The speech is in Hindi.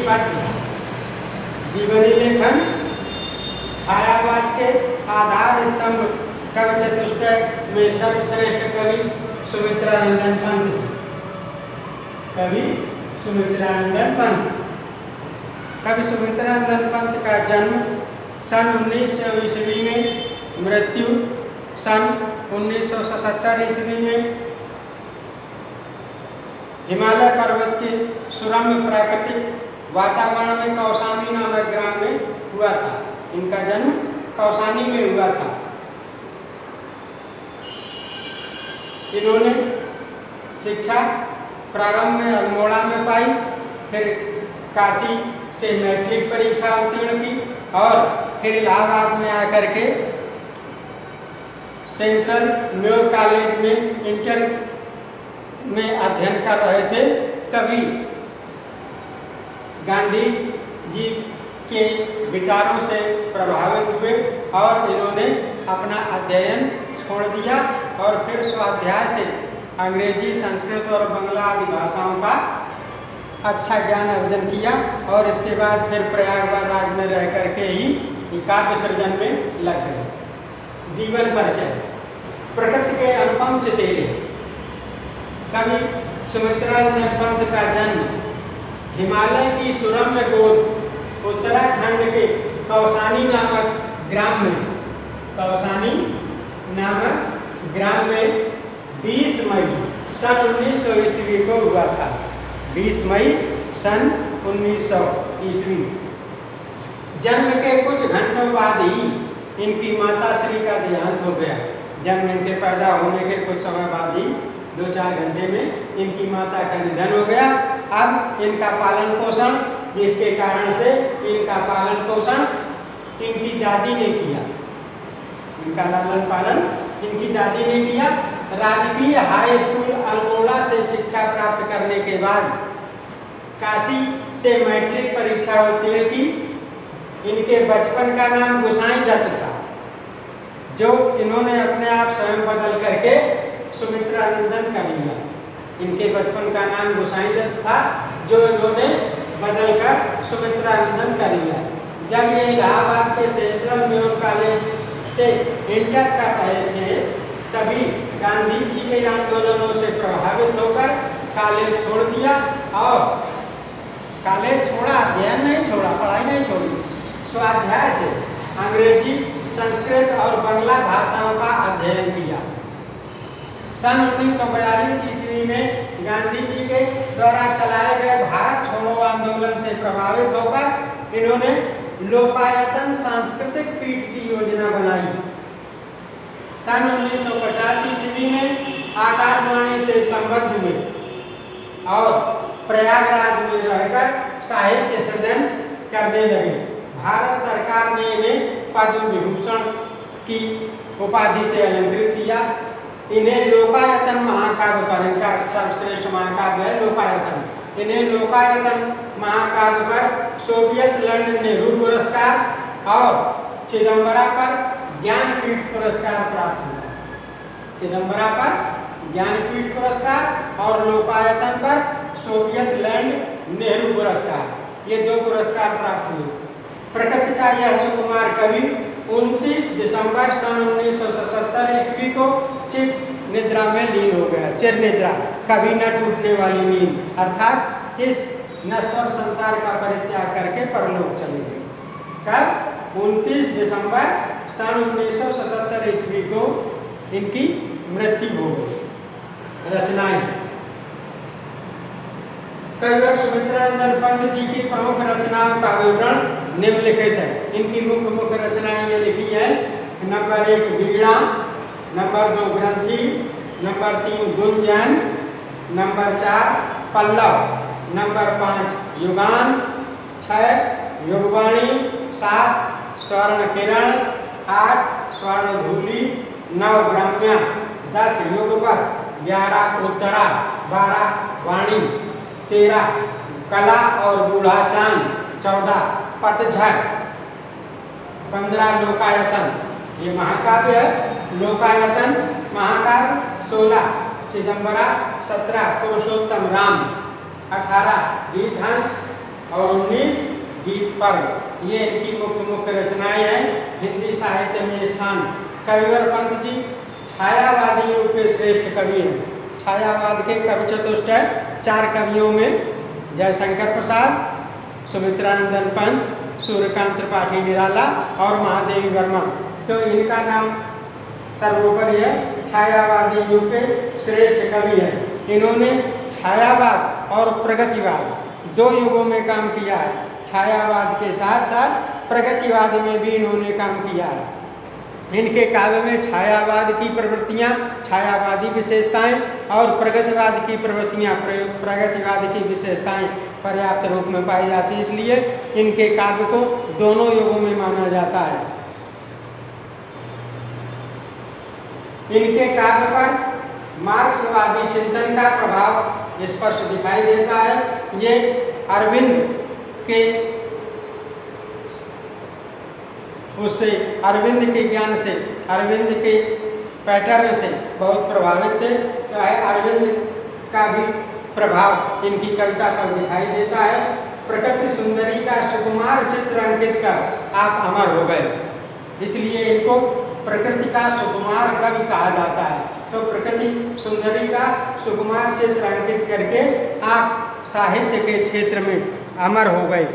पत्र, जीवनी लेखन, छायावाद के आधार स्तंभ, कवि चतुष्टय में सर्वश्रेष्ठ कवि सुमित्रानंदन पंत। कवि सुमित्रानंदन पंत। कवि सुमित्रानंदन पंत का जन्म सन 1900 ईस्वी में, मृत्यु सन 1977 ईस्वी में हिमालय पर्वत के सुरम्य प्राकृतिक वातावरण में कौसानी नामक ग्राम में हुआ था। इनका जन्म कौसानी में हुआ था। इन्होंने शिक्षा प्रारंभ में अल्मोड़ा में पाई, फिर काशी से मैट्रिक परीक्षा उत्तीर्ण की और फिर इलाहाबाद में आकर के सेंट्रल म्योर कॉलेज में इंटर में अध्ययन कर रहे थे। तभी गांधी जी के विचारों से प्रभावित हुए और इन्होंने अपना अध्ययन छोड़ दिया और फिर स्वाध्याय से अंग्रेजी, संस्कृत और बांग्ला आदि भाषाओं का अच्छा ज्ञान अर्जन किया और इसके बाद फिर प्रयागराज में रह करके ही काव्य सृजन में लग गए। जीवन परिचय। प्रकृति के अनुपम चितेरे। कवि सुमित्रानंदन पंत का जन्म हिमालय की सुरम्य गोद उत्तराखंड के कौसानी नामक ग्राम में 20 मई सन 1900 ईस्वी को हुआ था। 20 मई सन 1900 ईस्वी। जन्म के कुछ घंटों बाद ही इनकी माता श्री का देहांत हो गया। जन्म इनके पैदा होने के कुछ समय बाद ही 2-4 घंटे में इनकी माता का निधन हो गया। अब इनका पालन पोषण, जिसके कारण से इनका पालन पोषण इनकी दादी ने किया। इनका लालन पालन इनकी दादी ने किया। राजकीय हाई स्कूल अल्मोड़ा से शिक्षा प्राप्त करने के बाद काशी से मैट्रिक परीक्षा उत्तीर्ण की। इनके बचपन का नाम गोसाई दत्त था, जो इन्होंने अपने आप स्वयं बदल करके सुमित्रानंदन कर लिया। इनके बचपन का नाम गोसाई दत्त था, जो इन्होंने बदलकर सुमित्रानंदन कर लिया। जब ये इलाहाबाद के सेंट्रल म्योर कॉलेज से इंटर कर रहे थे, तभी गांधी जी के आंदोलनों से प्रभावित होकर कॉलेज छोड़ दिया और कॉलेज छोड़ा, अध्ययन नहीं छोड़ा, पढ़ाई नहीं छोड़ी। स्वाध्याय से अंग्रेजी, संस्कृत और बांग्ला भाषाओं का अध्ययन किया। सन 1942 ईस्वी में गांधी जी के द्वारा चलाए गए भारत छोड़ो आंदोलन से प्रभावित होकर इन्होंने लोकायतन सांस्कृतिक पीठ की योजना बनाई। सन 1950 ईस्वी में आकाशवाणी से संबद्ध हुए और प्रयागराज में रहकर साहित्य सृजन करने लगे। भारत सरकार ने इन्हें पद्म विभूषण की उपाधि से अलंकृत किया। इन्हें लोकायतन महाकाव्य पर, इनका सर्वश्रेष्ठ महाकाव्य है लोकायतन। इन्हें लोकायतन महाकाव्य पर सोवियत लैंड नेहरू पुरस्कार और चिदम्बरा पर ज्ञानपीठ पुरस्कार प्राप्त हुआ। चिदम्बरा पर ज्ञानपीठ पुरस्कार और लोकायतन पर सोवियत लैंड नेहरू पुरस्कार, ये 2 पुरस्कार प्राप्त हुए। प्रकृति का यह सुकुमार कवि 29 दिसंबर सन 1977 ईस्वी को चिर निद्रा में लीन हो गया। चिर निद्रा, कभी न टूटने वाली नींद, अर्थात इस नश्वर संसार का परित्याग करके परलोक चले गए। कब? 29 दिसंबर सन 1977 ईस्वी को इनकी मृत्यु हो गई। रचनाएं। कविवर सुमित्रानंदन पंत जी की प्रमुख रचनाओं का विवरण निम्नलिखित है। इनकी मुख्य रचनाएं ये लिखी है। नंबर 1 वीणा, number 2 Granthi, number 3 Gunjan, number 4 Pallav, number 5 Yugan, 6 Yugvani, 7 Swarn किरण, 8 स्वर्ण धूलि, 9 ब्रह्म्या, 10 युगपथ, 11 उत्तरा, 12 वाणी, 13 कला और बूढ़ा चांद, 14 पतझड़, 15 लोकायतन, ये महाकाव्य है। लोकायतन महाकाव्य, 16 चिदम्बरा, 17 पुरुषोत्तम राम, 18 गीतहंस, और 19 गीत पर्व। ये इनकी मुख्य रचनाएं हैं। हिंदी साहित्य में स्थान। कविवर पंत जी छायावादी युग के श्रेष्ठ कवि हैं। छायावाद के कवि चतुष्ट है 4 कवियों में जयशंकर प्रसाद, सुमित्रानंदन पंत, सूर्यकांत त्रिपाठी निराला और महादेवी वर्मा। तो इनका नाम सर्वोपरि है। छायावादी युग के श्रेष्ठ कवि हैं। इन्होंने छायावाद और प्रगतिवाद 2 युगों में काम किया है। छायावाद के साथ साथ प्रगतिवाद में भी इन्होंने काम किया है। इनके काव्य में छायावाद की प्रवृत्तियाँ, छायावादी विशेषताएं और प्रगतिवाद की प्रवृत्तियाँ, प्रगतिवाद की विशेषताएं पर्याप्त रूप में पाई जाती है। इसलिए इनके काव्य को दोनों युगों में माना जाता है। इनके काव्य पर मार्क्सवादी चिंतन का प्रभाव स्पष्ट दिखाई देता है। ये अरविंद के ज्ञान से, अरविंद के पैटर्न से बहुत प्रभावित थे। तो अरविंद का भी प्रभाव इनकी कविता पर दिखाई देता है। प्रकृति सुंदरी का सुकुमार चित्र अंकित कर आप अमर हो गए, इसलिए इनको प्रकृति का सुकुमार कवि कहा जाता है। तो प्रकृति सुंदरी का सुकुमार चित्र अंकित करके आप साहित्य के क्षेत्र में अमर हो गए।